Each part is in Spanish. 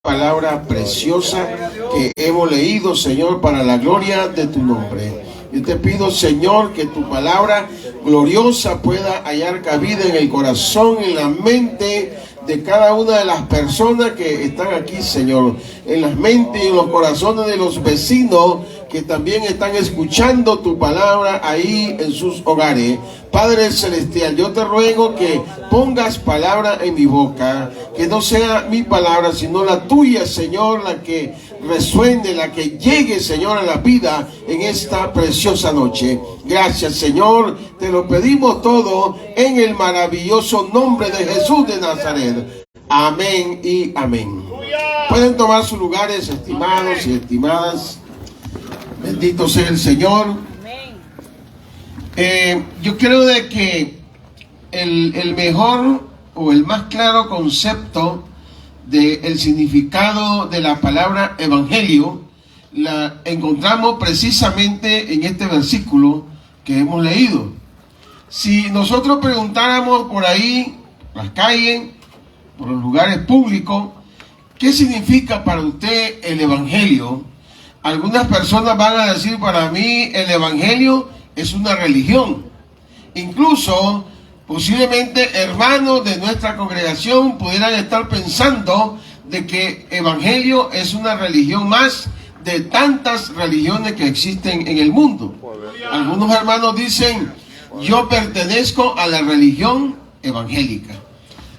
Palabra preciosa que hemos leído, Señor, para la gloria de tu nombre. Yo te pido, Señor, que tu palabra gloriosa pueda hallar cabida en el corazón, en la mente de cada una de las personas que están aquí, Señor, en las mentes y en los corazones de los vecinos que también están escuchando tu palabra ahí en sus hogares. Padre Celestial, yo te ruego que pongas palabra en mi boca, que no sea mi palabra, sino la tuya, Señor, la que resuene, la que llegue, Señor, a la vida en esta preciosa noche. Gracias, Señor, te lo pedimos todo en el maravilloso nombre de Jesús de Nazaret. Amén y amén. Pueden tomar sus lugares, estimados y estimadas. Bendito sea el Señor. Yo creo de que el mejor o el más claro concepto del significado de la palabra evangelio la encontramos precisamente en este versículo que hemos leído. Si nosotros preguntáramos por ahí, por las calles, por los lugares públicos, ¿qué significa para usted el evangelio? Algunas personas van a decir: para mí el evangelio es una religión. Incluso posiblemente hermanos de nuestra congregación pudieran estar pensando de que evangelio es una religión más de tantas religiones que existen en el mundo. Algunos hermanos dicen: yo pertenezco a la religión evangélica.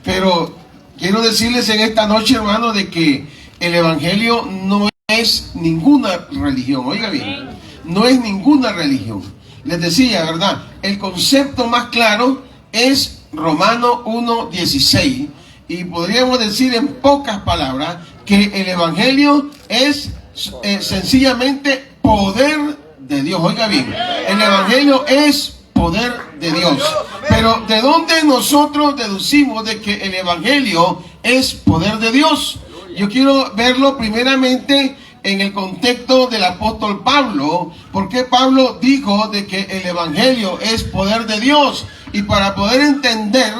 Pero quiero decirles en esta noche, hermanos, de que el evangelio no es ninguna religión. Oiga bien, no es ninguna religión. Les decía, ¿verdad? El concepto más claro es Romanos 1:16, y podríamos decir en pocas palabras que el evangelio es sencillamente poder de Dios. Oiga bien, el evangelio es poder de Dios. Pero ¿de dónde nosotros deducimos de que el evangelio es poder de Dios? Yo quiero verlo primeramente en el contexto del apóstol Pablo, porque Pablo dijo de que el evangelio es poder de Dios. Y para poder entender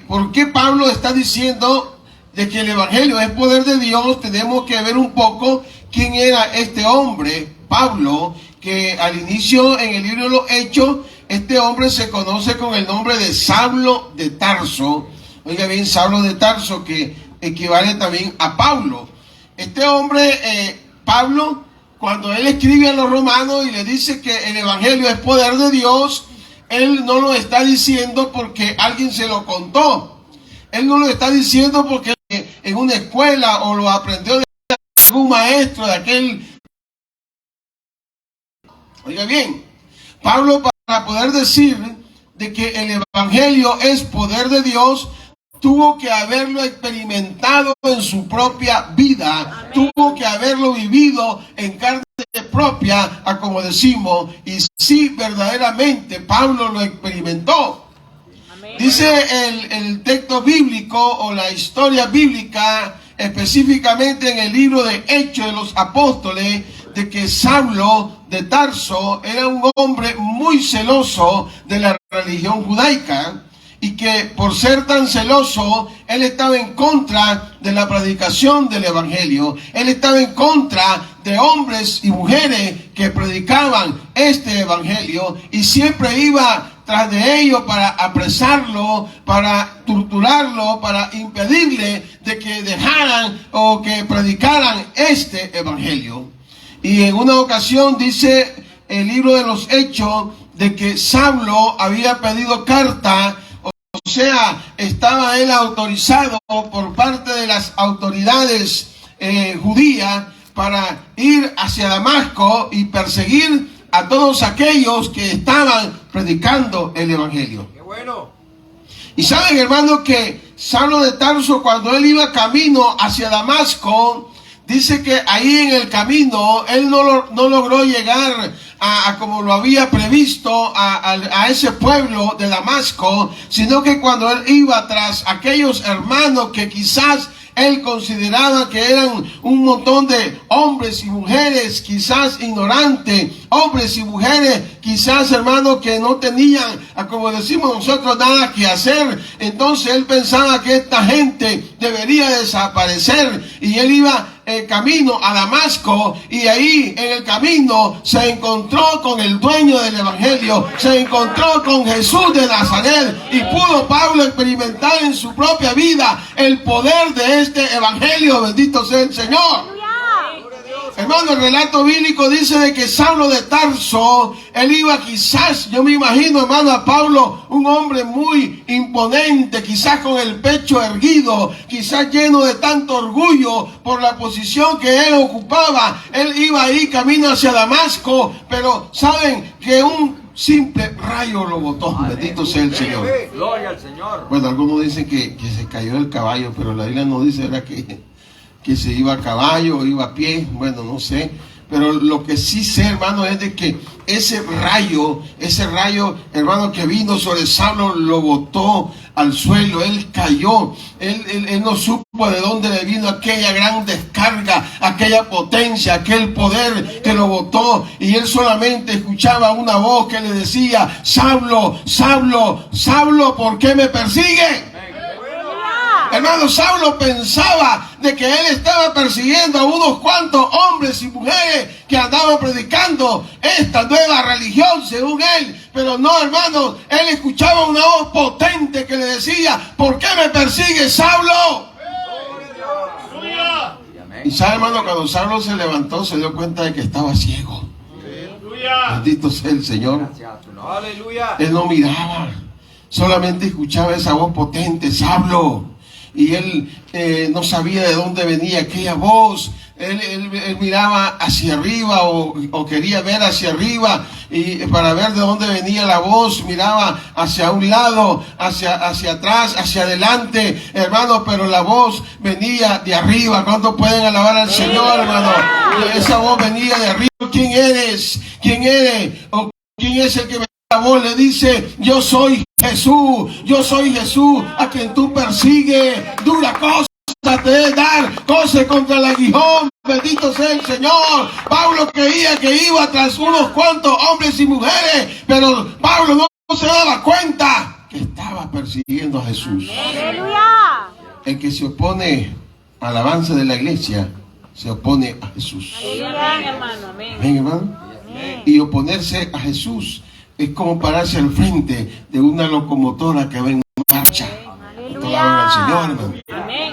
por qué Pablo está diciendo de que el evangelio es poder de Dios, tenemos que ver un poco quién era este hombre, Pablo, que al inicio en el libro de los Hechos, este hombre se conoce con el nombre de Saulo de Tarso. Oiga bien, Saulo de Tarso, que equivale también a Pablo. Este hombre, Pablo, cuando él escribe a los romanos y le dice que el evangelio es poder de Dios, él no lo está diciendo porque alguien se lo contó. Él no lo está diciendo porque en una escuela o lo aprendió de algún maestro de aquel. Oiga bien, Pablo, para poder decir de que el evangelio es poder de Dios, tuvo que haberlo experimentado en su propia vida. Amén. Tuvo que haberlo vivido en carne propia, a como decimos, y sí, verdaderamente Pablo lo experimentó. Amén. Dice el texto bíblico o la historia bíblica, específicamente en el libro de Hechos de los Apóstoles, de que Saulo de Tarso era un hombre muy celoso de la religión judaica, y que por ser tan celoso, él estaba en contra de la predicación del evangelio. Él estaba en contra de hombres y mujeres que predicaban este evangelio, y siempre iba tras de ellos para apresarlo, para torturarlo, para impedirle de que dejaran o que predicaran este evangelio. Y en una ocasión dice el libro de los Hechos de que Saulo había pedido carta. O sea, estaba él autorizado por parte de las autoridades judías para ir hacia Damasco y perseguir a todos aquellos que estaban predicando el evangelio. ¡Qué bueno! Y saben, hermano, que Saulo de Tarso, cuando él iba camino hacia Damasco, dice que ahí en el camino él no logró llegar a como lo había previsto a ese pueblo de Damasco, sino que cuando él iba tras aquellos hermanos que quizás él consideraba que eran un montón de hombres y mujeres quizás ignorantes, hombres y mujeres quizás, hermano, que no tenían, como decimos nosotros, nada que hacer. Entonces él pensaba que esta gente debería desaparecer, y él iba camino a Damasco, y ahí en el camino se encontró con el dueño del evangelio, se encontró con Jesús de Nazaret, y pudo Pablo experimentar en su propia vida el poder de este evangelio. Bendito sea el Señor. Hermano, el relato bíblico dice de que Saulo de Tarso, él iba quizás, yo me imagino, hermano, a Pablo, un hombre muy imponente, quizás con el pecho erguido, quizás lleno de tanto orgullo por la posición que él ocupaba. Él iba ahí camino hacia Damasco, pero saben que un simple rayo lo botó. Bendito sea el Señor. Gloria al Señor. Bueno, algunos dicen que se cayó del caballo, pero la Biblia no dice, era que se iba a caballo o iba a pie, bueno, no sé. Pero lo que sí sé, hermano, es de que ese rayo, hermano, que vino sobre Saulo, lo botó al suelo. Él cayó. Él no supo de dónde le vino aquella gran descarga, aquella potencia, aquel poder que lo botó. Y él solamente escuchaba una voz que le decía: Saulo, Saulo, Saulo, ¿por qué me persigue? Hermano, Saulo pensaba de que él estaba persiguiendo a unos cuantos hombres y mujeres que andaban predicando esta nueva religión según él. Pero no, hermano, él escuchaba una voz potente que le decía: ¿por qué me persigue, Saulo? Y sabe, hermano, cuando Saulo se levantó, se dio cuenta de que estaba ciego. Bendito sea el Señor. Él no miraba, solamente escuchaba esa voz potente: Saulo. Y él no sabía de dónde venía aquella voz. Él miraba hacia arriba o quería ver hacia arriba, y para ver de dónde venía la voz miraba hacia un lado, hacia atrás, hacia adelante, hermano, pero la voz venía de arriba. ¿Cuántos pueden alabar al Señor, hermano? Esa voz venía de arriba. ¿Quién eres? ¿Quién eres? ¿O quién es el que me la voz? Le dice: yo soy Jesús, yo soy Jesús a quien tú persigues. Dura cosa te debe dar, cose contra el aguijón. Bendito sea el Señor. Pablo creía que iba tras unos cuantos hombres y mujeres, pero Pablo no se daba cuenta que estaba persiguiendo a Jesús. ¡Aleluya! El que se opone al avance de la iglesia se opone a Jesús. Amén, hermano. Amén. Amén, hermano. Y oponerse a Jesús es como pararse al frente de una locomotora que va en marcha. Alaban al Señor, hermano. Amén.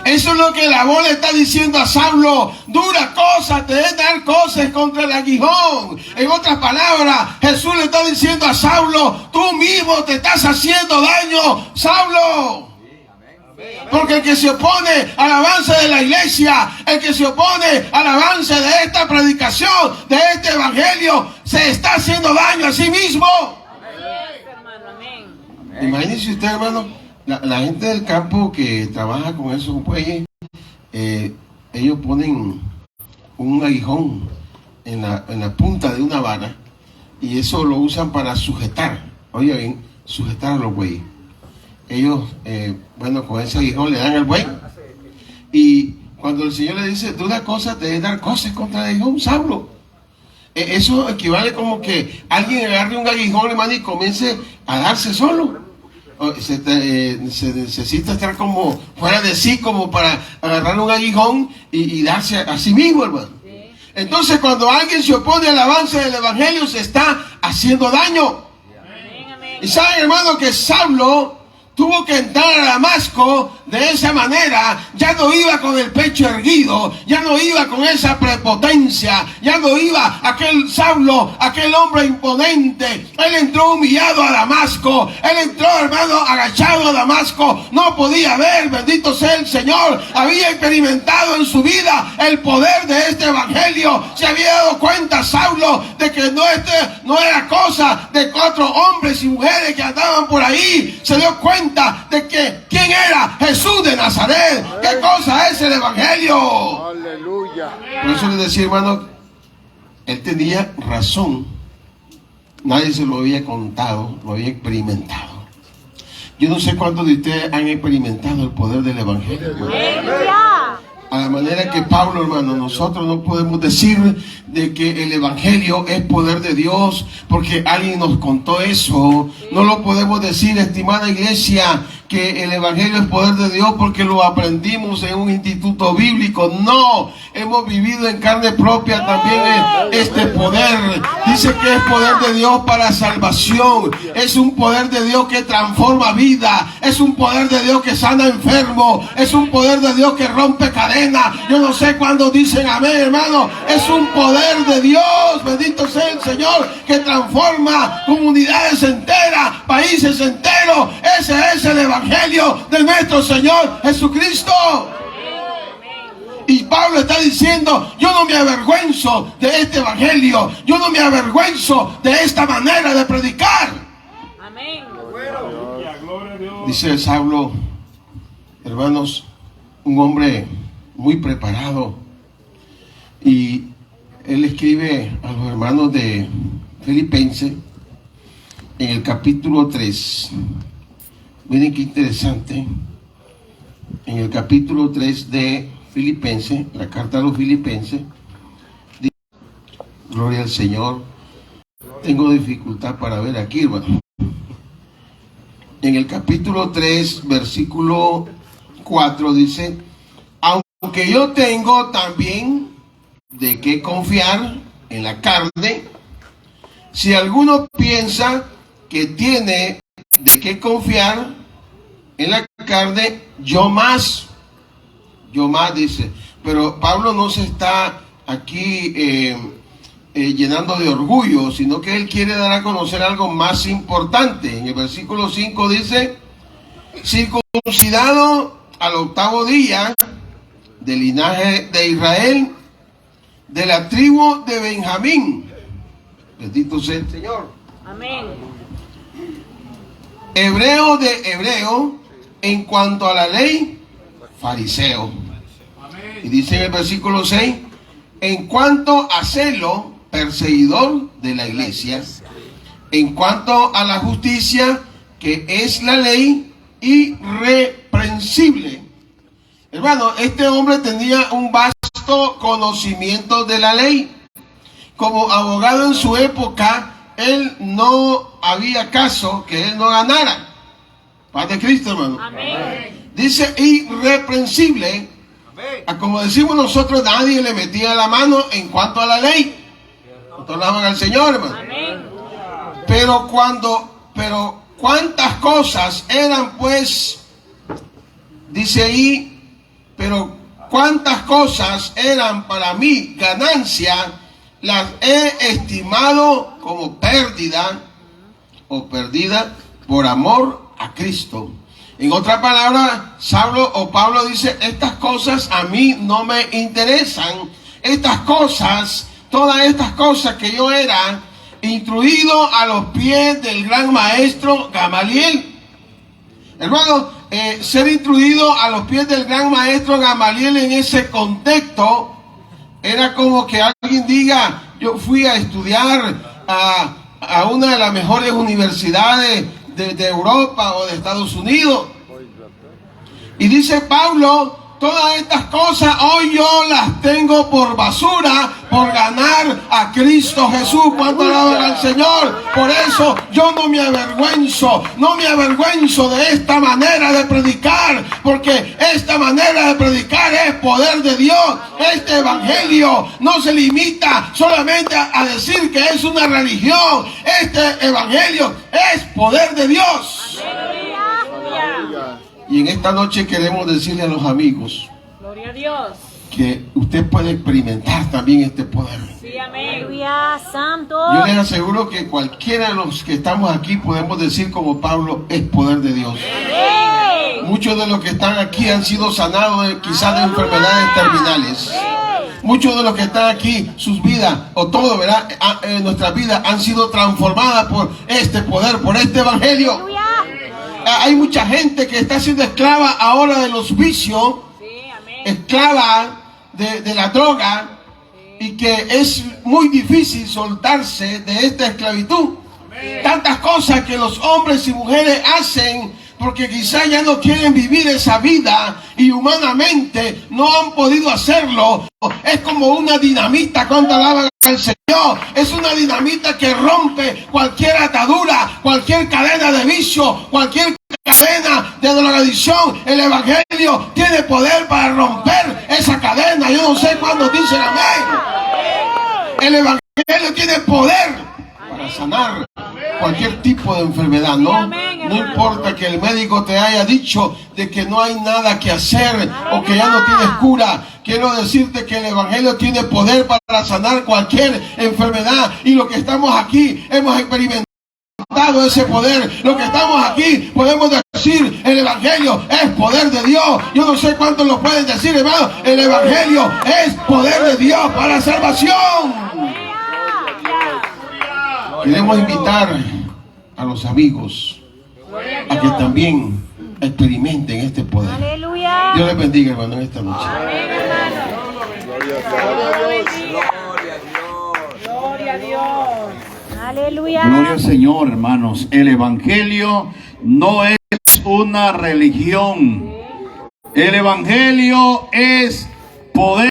Eso es lo que la voz le está diciendo a Saulo: dura cosa te debe dar cosas contra el aguijón. En otras palabras, Jesús le está diciendo a Saulo: tú mismo te estás haciendo daño, Saulo. Porque el que se opone al avance de la iglesia, el que se opone al avance de esta predicación, de este evangelio, se está haciendo daño a sí mismo. Imagínense usted, hermano, la gente del campo que trabaja con esos bueyes, ellos ponen un aguijón en la punta de una vara, y eso lo usan para sujetar, oye bien, sujetar a los bueyes. Ellos, bueno, con ese aguijón le dan al buey, y cuando el Señor le dice: dura cosa te debe dar cosas contra el aguijón, Saulo, eso equivale como que alguien agarre un aguijón, hermano, y comience a darse solo. Se necesita estar como fuera de sí, como para agarrar un aguijón y darse a sí mismo, hermano. Entonces, cuando alguien se opone al avance del evangelio, se está haciendo daño. Y saben, hermano, que Saulo tuvo que entrar a Damasco de esa manera. Ya no iba con el pecho erguido, ya no iba con esa prepotencia, ya no iba aquel Saulo, aquel hombre imponente. Él entró humillado a Damasco, él entró, hermano, agachado a Damasco, no podía ver. Bendito sea el Señor. Había experimentado en su vida el poder de este evangelio. Se había dado cuenta Saulo de que no era cosa de 4 hombres y mujeres que andaban por ahí. Se dio cuenta de que quién era Jesús de Nazaret. ¿Qué cosa es el evangelio? Aleluya. Por eso les decía, hermano, él tenía razón. Nadie se lo había contado, lo había experimentado. Yo no sé cuántos de ustedes han experimentado el poder del evangelio. ¡Aleluya! A la manera manera que Pablo, hermano, nosotros no podemos decir de que el evangelio es poder de Dios porque alguien nos contó eso. No lo podemos decir, estimada iglesia, que el evangelio es poder de Dios porque lo aprendimos en un instituto bíblico. No, hemos vivido en carne propia también este poder. Dice que es poder de Dios para salvación. Es un poder de Dios que transforma vida. Es un poder de Dios que sana enfermo. Es un poder de Dios que rompe cadenas. Yo no sé cuándo dicen amén, hermano. Es un poder de Dios, bendito sea el Señor, que transforma comunidades enteras, países enteros. Ese es el evangelio de nuestro Señor Jesucristo. Y Pablo está diciendo, yo no me avergüenzo de este evangelio. Yo no me avergüenzo de esta manera de predicar. Amén. Dice Saulo, hermanos, un hombre muy preparado. Y él escribe a los hermanos de Filipenses en el capítulo 3. Miren qué interesante. En el capítulo 3 de Filipenses, la carta a los Filipenses, dice, gloria al Señor. Tengo dificultad para ver aquí, hermano. En el capítulo 3, versículo 4 dice, aunque yo tengo también de qué confiar en la carne, si alguno piensa que tiene de qué confiar en la carne, yo más dice. Pero Pablo no se está aquí llenando de orgullo, sino que él quiere dar a conocer algo más importante. En el versículo 5 dice, circuncidado al 8º día del linaje de Israel, de la tribu de Benjamín. Bendito sea el Señor. Amén. Hebreo de hebreo, en cuanto a la ley, fariseo. Y dice en el versículo 6, en cuanto a celo, perseguidor de la iglesia, en cuanto a la justicia, que es la ley, irreprensible. Hermano, este hombre tenía un vasto conocimiento de la ley. Como abogado en su época, él no había caso que él no ganara. Paz de Cristo, hermano. Amén. Dice irreprensible. Como decimos nosotros, nadie le metía la mano en cuanto a la ley. Nosotros alaban al Señor, hermano. Amén. Pero cuántas cosas eran, pues, dice ahí, pero cuántas cosas eran para mí ganancia, las he estimado como pérdida o perdida por amor a Cristo. En otra palabra, Saulo o Pablo dice, estas cosas a mí no me interesan. Estas cosas, todas estas cosas que yo era instruido a los pies del gran maestro Gamaliel. Hermano, ser instruido a los pies del gran maestro Gamaliel en ese contexto era como que alguien diga, yo fui a estudiar a una de las mejores universidades de Europa o de Estados Unidos. Y dice Pablo, todas estas cosas hoy yo las tengo por basura por ganar a Cristo Jesús. ¿Cuánto alaban al Señor? Por eso yo no me avergüenzo de esta manera de predicar, porque esta manera de predicar es poder de Dios. Este evangelio no se limita solamente a decir que es una religión. Este evangelio es poder de Dios. Aleluya. Y en esta noche queremos decirle a los amigos Gloria a Dios. que usted puede experimentar también este poder. Sí, amén. Aleluya, santo. Yo les aseguro que cualquiera de los que estamos aquí podemos decir como Pablo, es poder de Dios. Amén. Muchos de los que están aquí han sido sanados quizás de enfermedades terminales. Muchos de los que están aquí, sus vidas, o todo, ¿verdad? Nuestras vidas han sido transformadas por este poder, por este evangelio. Aleluya. Hay mucha gente que está siendo esclava ahora de los vicios, Sí, amén. esclava de la droga, y que es muy difícil soltarse de esta esclavitud. Tantas cosas que los hombres y mujeres hacen porque quizá ya no quieren vivir esa vida y humanamente no han podido hacerlo. Es como una dinamita cuando alaban al Señor. Es una dinamita que rompe cualquier atadura, cualquier cadena de vicio, cualquier cadena de drogadicción. El evangelio tiene poder para romper esa cadena. Yo no sé cuándo dicen amén. El evangelio tiene poder para sanar cualquier tipo de enfermedad, ¿no? No importa que el médico te haya dicho de que no hay nada que hacer o que ya no tienes cura. Quiero decirte que el evangelio tiene poder para sanar cualquier enfermedad, y lo que estamos aquí hemos experimentado ese poder. Lo que estamos aquí podemos decir: el evangelio es poder de Dios. Yo no sé cuántos lo pueden decir, hermano. El evangelio es poder de Dios para salvación. Queremos invitar a los amigos a que también experimenten este poder. Aleluya. Dios les bendiga, hermano, en esta noche. Amén, hermano. Gloria a Dios. Aleluya. Gloria al Señor, hermanos. El evangelio no es una religión. El evangelio es poder.